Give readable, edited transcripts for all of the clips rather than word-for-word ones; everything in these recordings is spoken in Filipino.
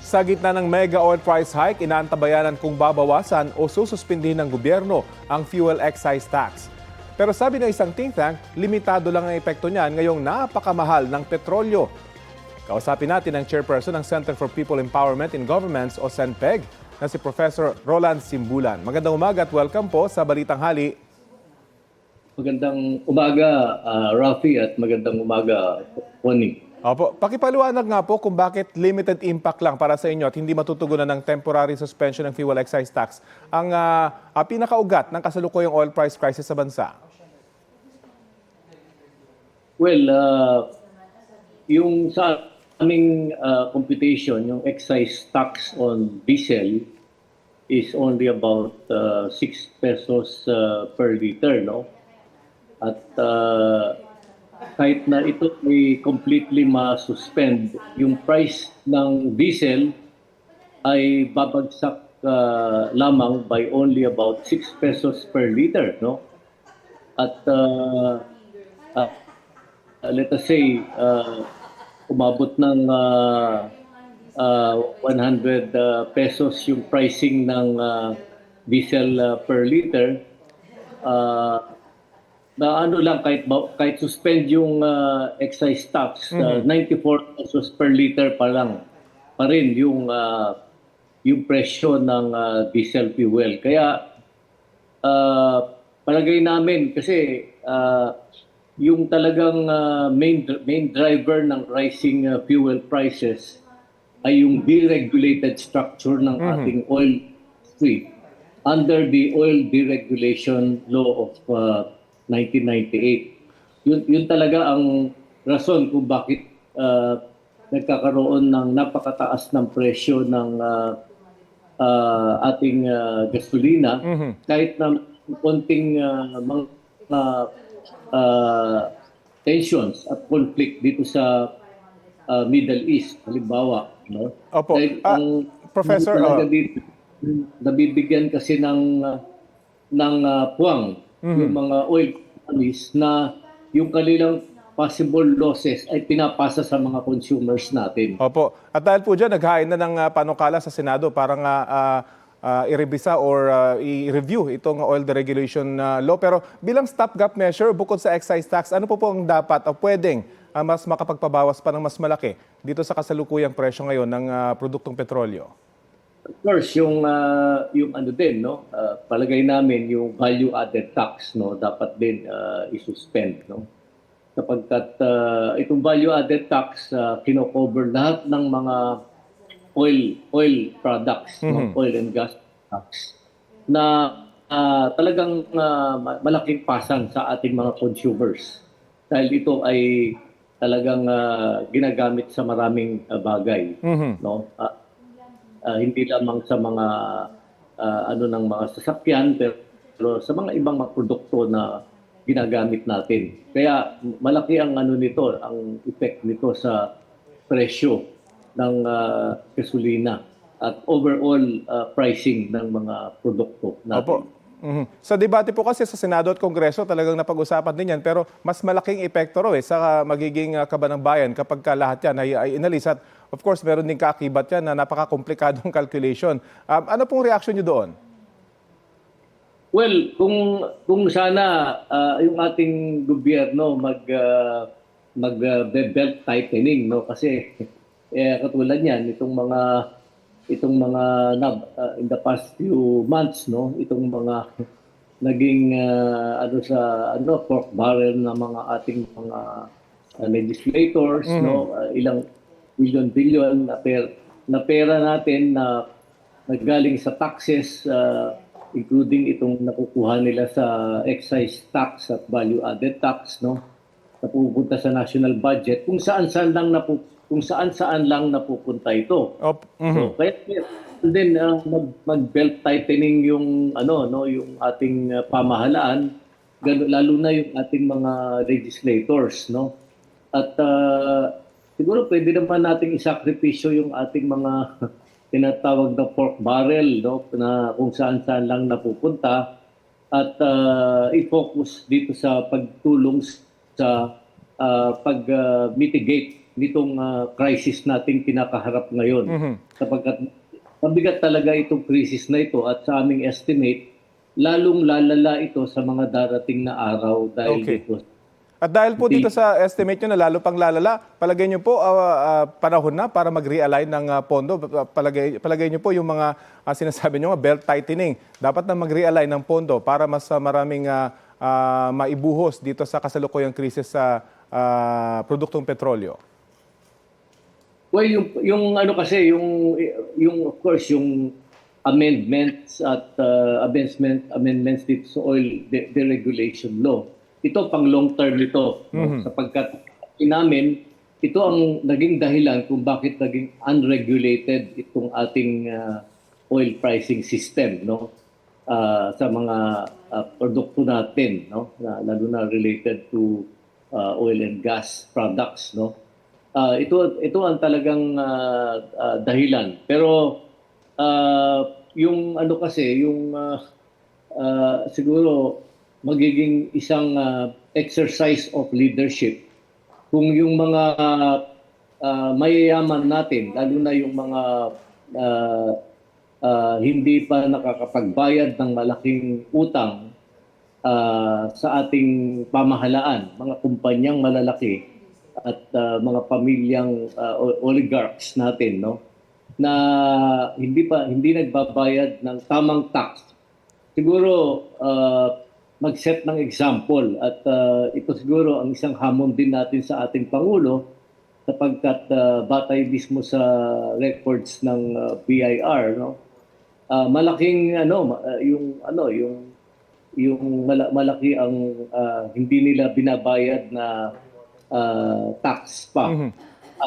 Sa gitna ng mega oil price hike, inaantabayanan kung babawasan o sususpindihin ng gobyerno ang fuel excise tax. Pero sabi ng isang think tank, limitado lang ang epekto niyan ngayong napakamahal ng petrolyo. Kausapin natin ang chairperson ng Center for People Empowerment in Governments o CENPEG na si Professor Roland Simbulan. Magandang umaga at welcome po sa Balitang Hali. Magandang umaga, Rafi, at magandang umaga, Pony. Opo, pakipaliwanag nga po kung bakit limited impact lang para sa inyo at hindi matutugunan ng temporary suspension ng fuel excise tax ang pinakaugat ng kasalukuyang oil price crisis sa bansa. Well, yung sa aming computation, yung excise tax on diesel is only about 6 pesos per liter, no? At kahit na ito ay completely ma-suspend, yung price ng diesel ay babagsak lamang by only about 6 pesos per liter, no? At let us say umabot ng 100 pesos yung pricing ng diesel per liter, na ano lang, kahit suspend yung excise tax, 94 pesos per liter pa rin yung presyo ng diesel fuel. Kaya palagay namin kasi yung talagang main driver ng rising fuel prices ay yung deregulated structure ng ating oil industry under the Oil Deregulation Law of 1998. Yun talaga ang rason kung bakit nagkakaroon ng napakataas ng presyo ng ating gasolina, kahit na konting mga tensions at conflict dito sa Middle East, halimbawa, no? Opo. Professor, dito, nabibigyan kasi ng puwang yung mga oil companies na yung kanilang possible losses ay pinapasa sa mga consumers natin. Opo. At dahil po dyan, naghain na ng panukala sa Senado para nga i-revisa or i-review itong oil deregulation law. Pero bilang stopgap measure, bukod sa excise tax, ano po ang dapat o pwedeng mas makapagpabawas pa ng mas malaki dito sa kasalukuyang presyo ngayon ng produktong petrolyo? Of course, yung ano din, no, palagay namin yung value added tax, no, dapat din i-suspend, no. Sapagkat itong value added tax kino-cover lahat ng mga oil products, no, oil and gas products na talagang malaking pasan sa ating mga consumers. Dahil ito ay talagang ginagamit sa maraming bagay, no. Hindi lamang sa mga ng mga sasakyan, pero sa mga ibang mga produkto na ginagamit natin. Kaya malaki ang nito, ang effect nito sa presyo ng gasolina at overall pricing ng mga produkto natin. Opo. Sa debate po kasi sa Senado at Kongreso talagang napag-usapan din yan, pero mas malaking epekto sa magiging kaba ng bayan kapag lahat yan ay inalis. At of course, meron din kaakibat yan na napaka-komplikadong calculation. Ano pong reaction nyo doon? Well, kung sana yung ating gobyerno mag-belt tightening, no, kasi katulad niyan itong mga in the past few months, no, itong mga naging pork barrel na mga ating mga legislators, no, ilang billion na pera natin na naggaling sa taxes, including itong nakukuha nila sa excise tax at value added tax, no, na pupunta sa national budget kung saan-saan lang napupunta ito. So, kaya din mag-belt tightening yung yung ating pamahalaan, lalo na yung ating mga legislators, no. At siguro pwede naman nating isakripisyo yung ating mga tinatawag na pork barrel, no, na kung saan-saan lang napupunta, at i-focus dito sa pagtulong sa pag-mitigate nitong crisis nating kinakaharap ngayon. Sapagkat mabigat talaga itong crisis na ito at sa aming estimate, lalong lalala ito sa mga darating na araw dahil Okay. dito. At dahil po dito sa estimate nyo na lalo pang lalala, palagay nyo po panahon na para mag-realign ng pondo. Palagay nyo po yung mga sinasabi nyo, belt tightening. Dapat na mag-realign ng pondo para mas maraming maibuhos dito sa kasalukuyang krisis sa produktong petrolyo. Well, yung ano kasi, yung of course, yung amendments at amendments dito sa oil deregulation law. Ito pang long term ito, no? Sapagkat namin, ito ang naging dahilan kung bakit naging unregulated itong ating oil pricing system, no? Sa mga produkto natin, no? Lalo na related to oil and gas products, no? Ito ang talagang dahilan. Pero yung ano kasi, yung siguro magiging isang exercise of leadership kung yung mga mayayaman natin, lalo na yung mga hindi pa nakakapagbayad ng malaking utang sa ating pamahalaan, mga kumpanyang malalaki at mga pamilyang oligarchs natin, no, na hindi nagbabayad ng tamang tax. Siguro mag-set ng example at ito siguro ang isang hamon din natin sa ating Pangulo sapagkat batay mismo sa records ng BIR, no, malaking malaki ang hindi nila binabayad na tax pa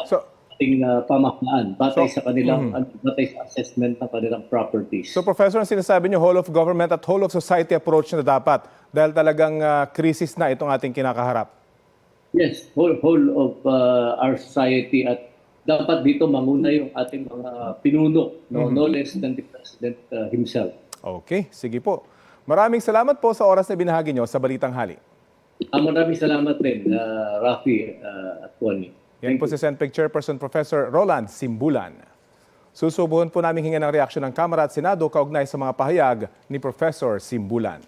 So, ating pamahalaan batay sa kanilang batay sa assessment ng kanilang properties. So Professor, ang sinasabi niyo, whole of government at whole of society approach na dapat dahil talagang krisis na itong ating kinakaharap. Yes, whole of our society at dapat dito manguna yung ating mga pinuno, no less than the President himself. Okay, sige po. Maraming salamat po sa oras na binahagi niyo sa Balitang Hali. Maraming salamat din, Rafi at Tony. Yan po si Senpec Chairperson Professor Roland Simbulan. Susubuhan po namin hingan ng reaksyon ng Kamara at Senado kaugnay sa mga pahayag ni Professor Simbulan.